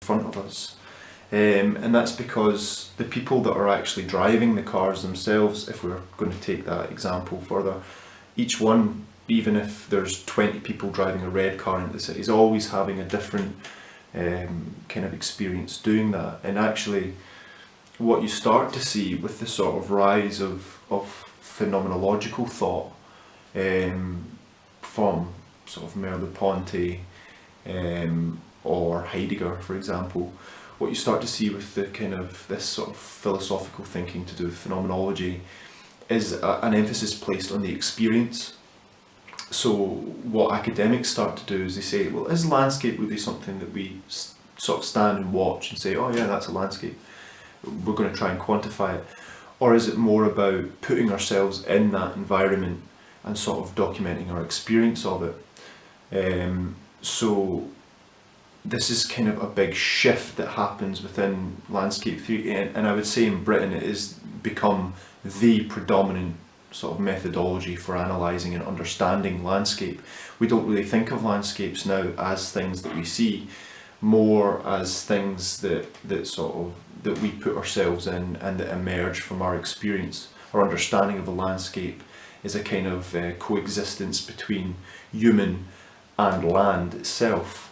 front of us. And that's because the people that are actually driving the cars themselves, if we're going to take that example further, each one, even if there's 20 people driving a red car into the city, is always having a different kind of experience doing that. And actually what you start to see with the sort of rise of phenomenological thought from sort of Merleau-Ponty or Heidegger, for example, what you start to see with the kind of this sort of philosophical thinking to do with phenomenology is an emphasis placed on the experience. So what academics start to do is they say, well, is landscape really something that we sort of stand and watch and say, oh yeah, that's a landscape, we're going to try and quantify it? Or is it more about putting ourselves in that environment and sort of documenting our experience of it? So this is kind of a big shift that happens within landscape theory, and I would say in Britain it has become the predominant sort of methodology for analysing and understanding landscape. We don't really think of landscapes now as things that we see, more as things that we put ourselves in and that emerge from our experience. Our understanding of a landscape is a kind of coexistence between human and land itself.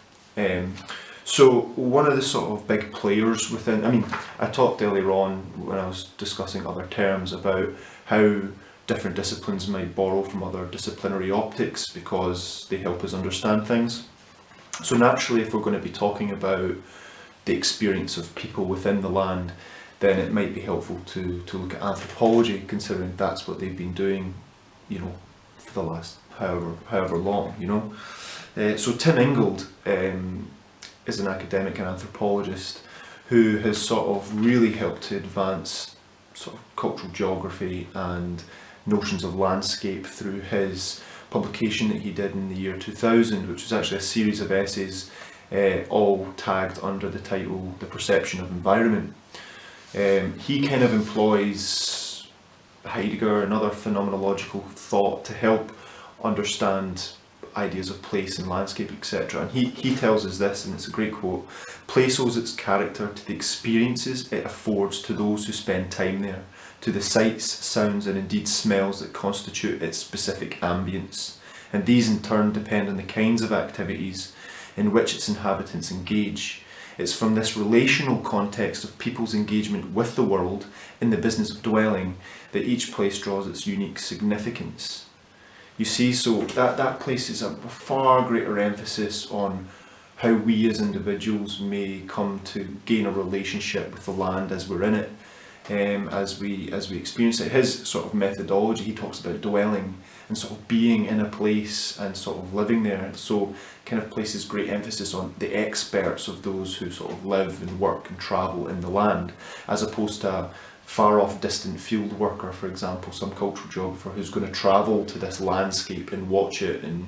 So one of the sort of big players within, I mean, I talked earlier on when I was discussing other terms about how different disciplines might borrow from other disciplinary optics because they help us understand things. So naturally, if we're going to be talking about the experience of people within the land, then it might be helpful to look at anthropology, considering that's what they've been doing, you know, for the last however long, you know. So Tim Ingold is an academic and anthropologist who has sort of really helped to advance sort of cultural geography and notions of landscape through his publication that he did in the year 2000, which was actually a series of essays all tagged under the title The Perception of Environment. He kind of employs Heidegger and other phenomenological thought to help understand ideas of place and landscape, etc. And he tells us this, and it's a great quote: "Place owes its character to the experiences it affords to those who spend time there, to the sights, sounds and indeed smells that constitute its specific ambience, and these in turn depend on the kinds of activities in which its inhabitants engage. It's from this relational context of people's engagement with the world in the business of dwelling that each place draws its unique significance." You see, so that places a far greater emphasis on how we as individuals may come to gain a relationship with the land as we're in it, as we experience it. His sort of methodology, he talks about dwelling and sort of being in a place and sort of living there. So kind of places great emphasis on the experts of those who sort of live and work and travel in the land, as opposed to a far off distant field worker, for example, some cultural geographer who's going to travel to this landscape and watch it and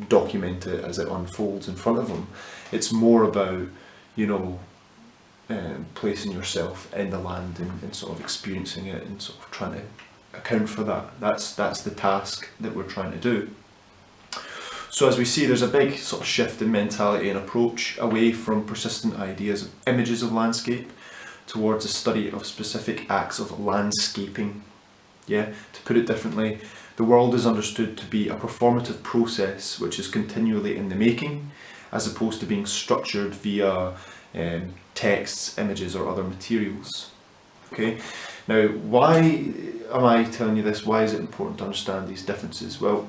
document it as it unfolds in front of them. It's more about, you know, placing yourself in the land and sort of experiencing it and sort of trying to account for that. That's the task that we're trying to do. So as we see, there's a big sort of shift in mentality and approach away from persistent ideas of images of landscape towards a study of specific acts of landscaping. Yeah, to put it differently, the world is understood to be a performative process which is continually in the making, as opposed to being structured via texts, images or other materials. Okay, now why am I telling you this? Why is it important to understand these differences? Well,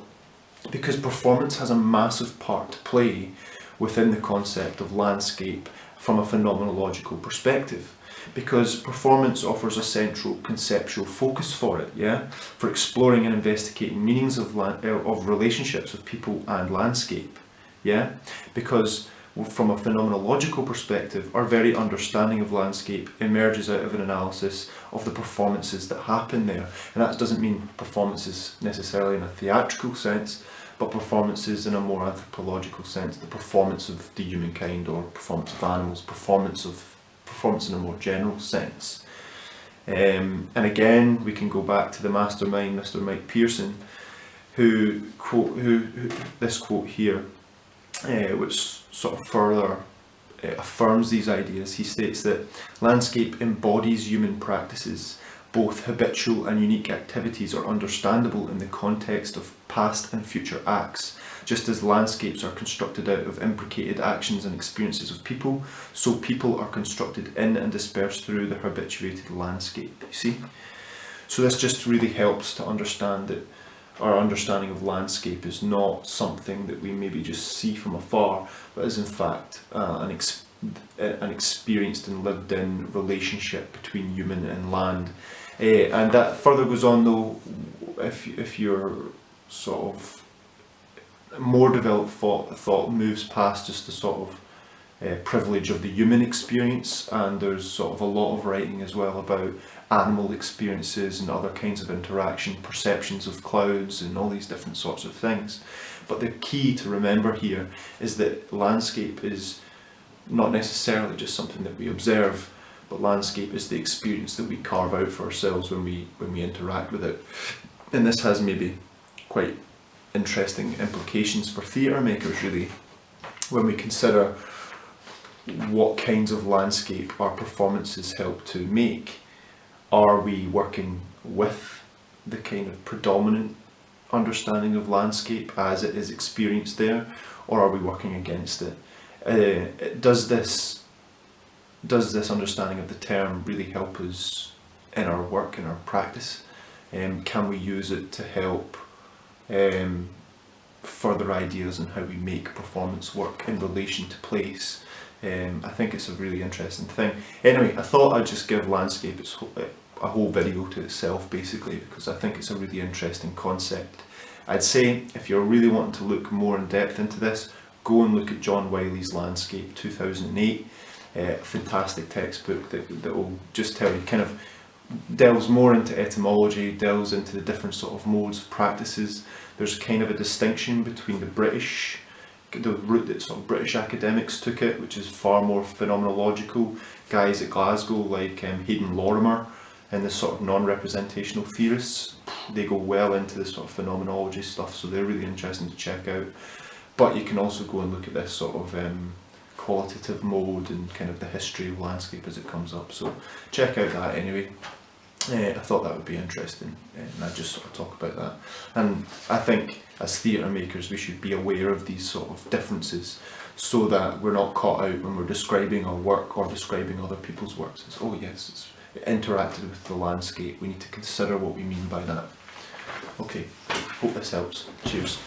because performance has a massive part to play within the concept of landscape from a phenomenological perspective. Because performance offers a central conceptual focus for it, yeah, for exploring and investigating meanings of relationships with people and landscape, yeah, because from a phenomenological perspective, our very understanding of landscape emerges out of an analysis of the performances that happen there. And that doesn't mean performances necessarily in a theatrical sense, but performances in a more anthropological sense, the performance of the humankind or performance of animals, performance in a more general sense. And again, we can go back to the mastermind, Mr. Mike Pearson, who this quote here, which sort of further affirms these ideas. He states that landscape embodies human practices. Both habitual and unique activities are understandable in the context of past and future acts. Just as landscapes are constructed out of imbricated actions and experiences of people, so people are constructed in and dispersed through the habituated landscape. You see? So this just really helps to understand that our understanding of landscape is not something that we maybe just see from afar, but is in fact an experienced and lived in relationship between human and land. And that further goes on though, if you're sort of more developed thought moves past just the sort of privilege of the human experience, and there's sort of a lot of writing as well about animal experiences and other kinds of interaction, perceptions of clouds and all these different sorts of things. But the key to remember here is that landscape is not necessarily just something that we observe, but landscape is the experience that we carve out for ourselves when we interact with it. And this has maybe quite interesting implications for theatre makers, really, when we consider what kinds of landscape our performances help to make. Are we working with the kind of predominant understanding of landscape as it is experienced there, or are we working against it? Does this understanding of the term really help us in our work, in our practice? Can we use it to help further ideas on how we make performance work in relation to place? I think it's a really interesting thing. Anyway, I thought I'd just give landscape a whole video to itself, basically, because I think it's a really interesting concept. I'd say if you're really wanting to look more in depth into this, go and look at John Wiley's Landscape 2008. Fantastic textbook that will just tell you, kind of delves more into etymology, delves into the different sort of modes of practices. There's kind of a distinction between the route that sort of British academics took it, which is far more phenomenological. Guys at Glasgow like Hayden Lorimer and the sort of non-representational theorists, they go well into this sort of phenomenology stuff, so they're really interesting to check out. But you can also go and look at this sort of qualitative mode and kind of the history of landscape as it comes up, so check out that anyway. I thought that would be interesting, and I just sort of talk about that. And I think as theatre makers we should be aware of these sort of differences, so that we're not caught out when we're describing our work or describing other people's works as, oh yes, it's interacted with the landscape. We need to consider what we mean by that. Okay, hope this helps. Cheers.